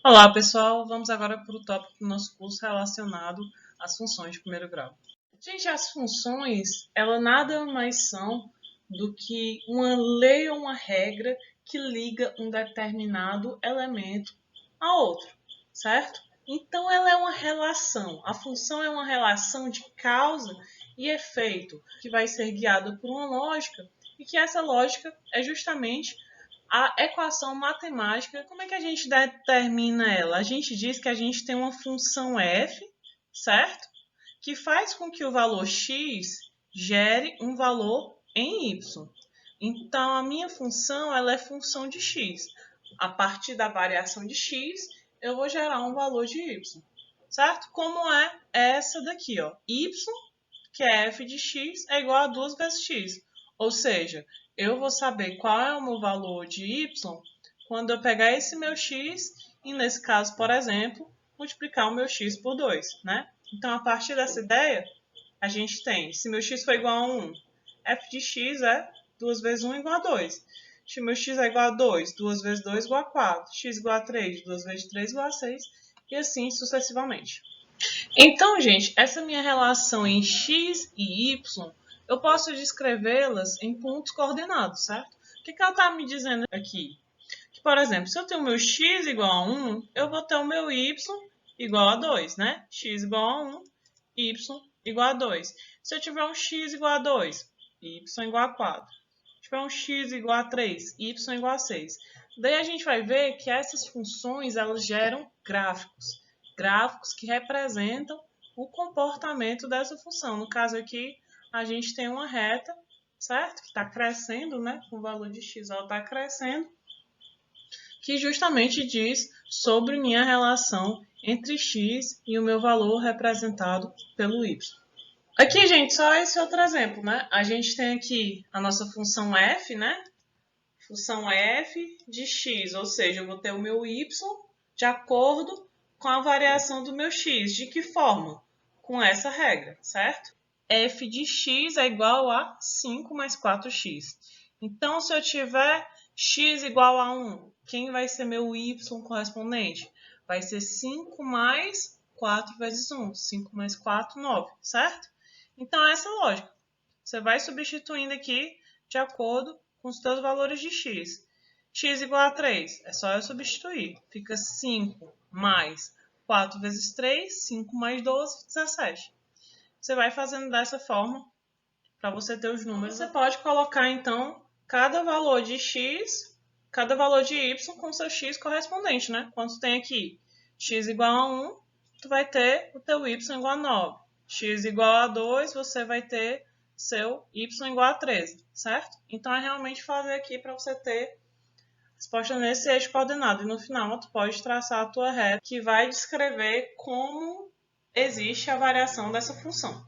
Olá, pessoal. Vamos agora para o tópico do nosso curso relacionado às funções de primeiro grau. Gente, as funções, elas nada mais são do que uma lei ou uma regra que liga um determinado elemento a outro, certo? Então, ela é uma relação. A função é uma relação de causa e efeito que vai ser guiada por uma lógica e que essa lógica é justamente a equação matemática. Como é que a gente determina ela? A gente diz que a gente tem uma função f, certo? Que faz com que o valor x gere um valor em y. Então, a minha função ela é função de x. A partir da variação de x, eu vou gerar um valor de y, certo? Como é essa daqui, ó, y, que é f de x, é igual a 2 vezes x. Ou seja, eu vou saber qual é o meu valor de y quando eu pegar esse meu x e, nesse caso, por exemplo, multiplicar o meu x por 2, né? Então, a partir dessa ideia, a gente tem, se meu x for igual a 1, f de x é 2 vezes 1 igual a 2. Se meu x é igual a 2, 2 vezes 2 igual a 4. X igual a 3, 2 vezes 3 igual a 6. E assim sucessivamente. Então, gente, essa minha relação em x e y, eu posso descrevê-las em pontos coordenados, certo? O que ela está me dizendo aqui? Que, por exemplo, se eu tenho o meu x igual a 1, eu vou ter o meu y igual a 2, né? X igual a 1, y igual a 2. Se eu tiver um x igual a 2, y igual a 4. Se tiver um x igual a 3, y igual a 6. Daí a gente vai ver que essas funções elas geram gráficos. Gráficos que representam o comportamento dessa função. No caso aqui, a gente tem uma reta, certo? Que está crescendo, né? Com o valor de x, ela está crescendo, que justamente diz sobre minha relação entre x e o meu valor representado pelo y. Aqui, gente, só esse outro exemplo, né? A gente tem aqui a nossa função f, né? Função f de x, ou seja, eu vou ter o meu y de acordo com a variação do meu x. De que forma? Com essa regra, certo? F de x é igual a 5 mais 4x. Então, se eu tiver x igual a 1, quem vai ser meu y correspondente? Vai ser 5 mais 4 vezes 1. 5 mais 4, 9, certo? Então, essa é a lógica. Você vai substituindo aqui de acordo com os seus valores de x. X igual a 3, é só eu substituir. Fica 5 mais 4 vezes 3, 5 mais 12, 17. Você vai fazendo dessa forma para você ter os números. Você pode colocar, então, cada valor de x, cada valor de y com seu x correspondente, né? Quando tem aqui x igual a 1, tu vai ter o teu y igual a 9. X igual a 2, você vai ter seu y igual a 13, certo? Então, é realmente fazer aqui para você ter resposta nesse eixo coordenado. E no final, tu pode traçar a tua reta que vai descrever como existe a variação dessa função.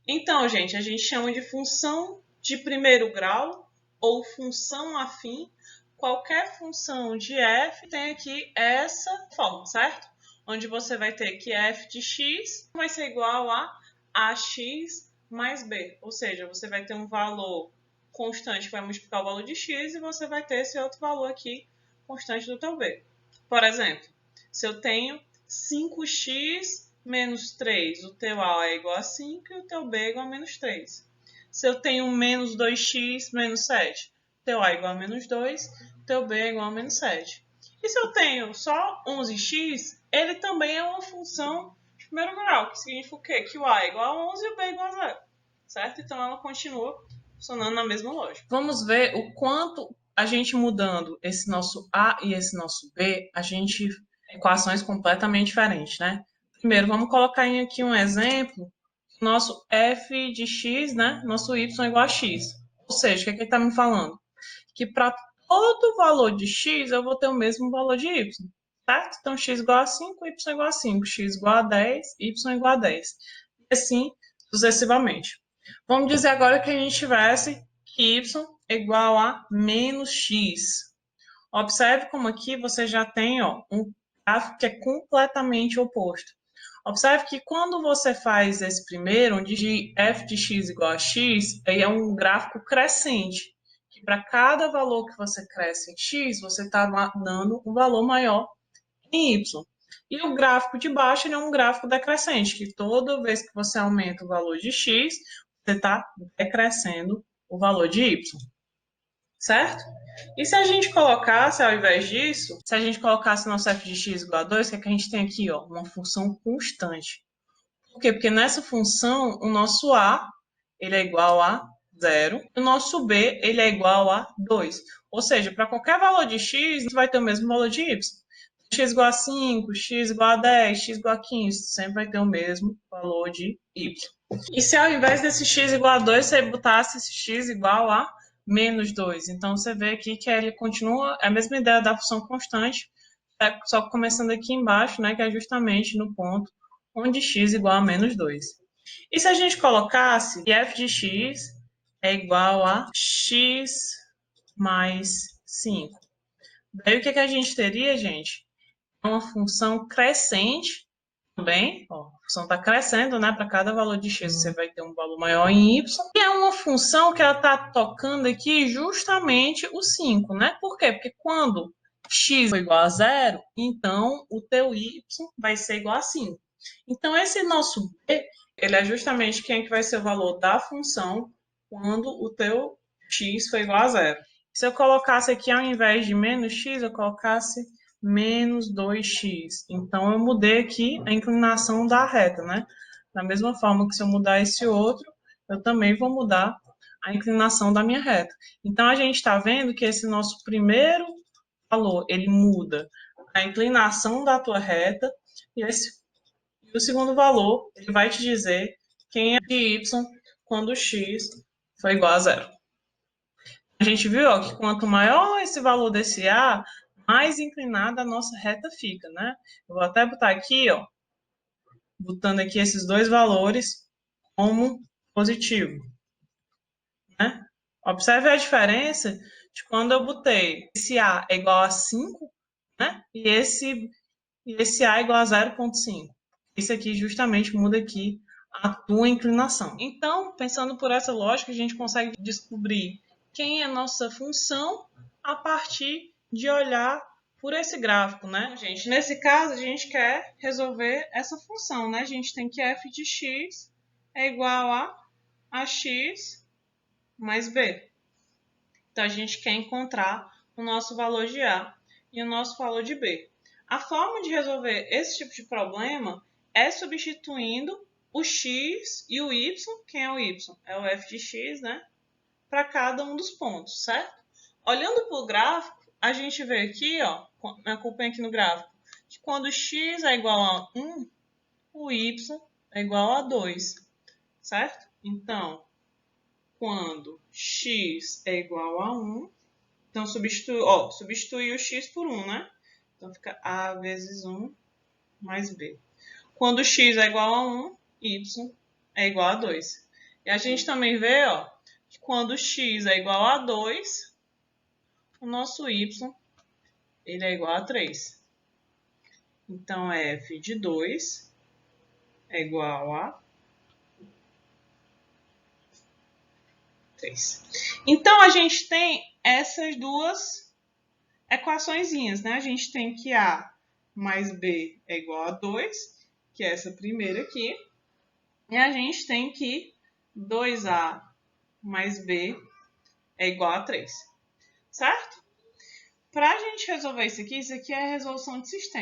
Então, gente, a gente chama de função de primeiro grau ou função afim. Qualquer função de f tem aqui essa forma, certo? Onde você vai ter que f de x vai ser igual a ax mais b. Ou seja, você vai ter um valor constante que vai multiplicar o valor de x e você vai ter esse outro valor aqui constante do teu b. Por exemplo, se eu tenho 5x menos 3, o teu A é igual a 5 e o teu B é igual a menos 3. Se eu tenho menos 2x menos 7, o teu A é igual a menos 2, o teu B é igual a menos 7. E se eu tenho só 11x, ele também é uma função de primeiro grau, que significa o quê? Que o A é igual a 11 e o B é igual a 0, certo? Então ela continua funcionando na mesma lógica. Vamos ver o quanto a gente mudando esse nosso A e esse nosso B, a gente equações completamente diferentes, né? Primeiro, vamos colocar aqui um exemplo, nosso f de x, né? Nosso y igual a x. Ou seja, o que é que ele está me falando? Que para todo valor de x, eu vou ter o mesmo valor de y, certo? Então, x igual a 5, y igual a 5, x igual a 10, y igual a 10. E assim, sucessivamente. Vamos dizer agora que a gente tivesse que y é igual a menos x. Observe como aqui você já tem um gráfico que é completamente oposto. Observe que quando você faz esse primeiro, onde f de x igual a x, aí é um gráfico crescente. Que para cada valor que você cresce em x, você está dando um valor maior em y. E o gráfico de baixo ele é um gráfico decrescente, que toda vez que você aumenta o valor de x, você está decrescendo o valor de y, certo? E se a gente colocasse, ao invés disso, se a gente colocasse nosso f de x igual a 2, o que é que a gente tem aqui? Ó, uma função constante. Por quê? Porque nessa função, o nosso a ele é igual a 0, e o nosso b ele é igual a 2. Ou seja, para qualquer valor de x, a gente vai ter o mesmo valor de y. X igual a 5, x igual a 10, x igual a 15, sempre vai ter o mesmo valor de y. E se ao invés desse x igual a 2, você botasse esse x igual a menos 2? Então, você vê aqui que ele continua a mesma ideia da função constante, só começando aqui embaixo, né, que é justamente no ponto onde x igual a menos 2. E se a gente colocasse que f de x é igual a x mais 5? Daí o que a gente teria, gente? Uma função crescente também, ó, a função está crescendo, né? Para cada valor de x você vai ter um valor maior em y. E é uma função que ela está tocando aqui justamente o 5, né? Por quê? Porque quando x for igual a 0, então o teu y vai ser igual a 5. Então esse nosso b, ele é justamente quem que vai ser o valor da função quando o teu x for igual a 0. Se eu colocasse aqui, ao invés de menos x, eu colocasse menos 2x. Então, eu mudei aqui a inclinação da reta, né? Da mesma forma que se eu mudar esse outro, eu também vou mudar a inclinação da minha reta. Então, a gente está vendo que esse nosso primeiro valor, ele muda a inclinação da tua reta, e o segundo valor, ele vai te dizer quem é de y quando x for igual a 0. A gente viu, ó, que quanto maior esse valor desse A, mais inclinada a nossa reta fica, né? Eu vou até botar aqui, ó, botando aqui esses dois valores como positivo, né? Observe a diferença de quando eu botei esse A é igual a 5, né? E esse A é igual a 0,5. Isso aqui justamente muda aqui a tua inclinação. Então, pensando por essa lógica, a gente consegue descobrir quem é a nossa função a partir de olhar por esse gráfico, né, gente? Nesse caso, a gente quer resolver essa função, né? A gente tem que f de x é igual a x mais b. Então, a gente quer encontrar o nosso valor de a e o nosso valor de b. A forma de resolver esse tipo de problema é substituindo o x e o y. Quem é o y? É o f de x, né? Para cada um dos pontos, certo? Olhando para o gráfico, a gente vê aqui, ó, acompanha aqui no gráfico, que quando x é igual a 1, o y é igual a 2, certo? Então, quando x é igual a 1, então substitui o x por 1, né? Então fica a vezes 1 mais b. Quando x é igual a 1, y é igual a 2. E a gente também vê, ó, que quando x é igual a 2, o nosso y ele é igual a 3. Então, f de 2 é igual a 3. Então, a gente tem essas duas equaçõezinhas, né? A gente tem que a mais b é igual a 2, que é essa primeira aqui. E a gente tem que 2a mais b é igual a 3, certo? Para a gente resolver isso aqui é a resolução de sistema.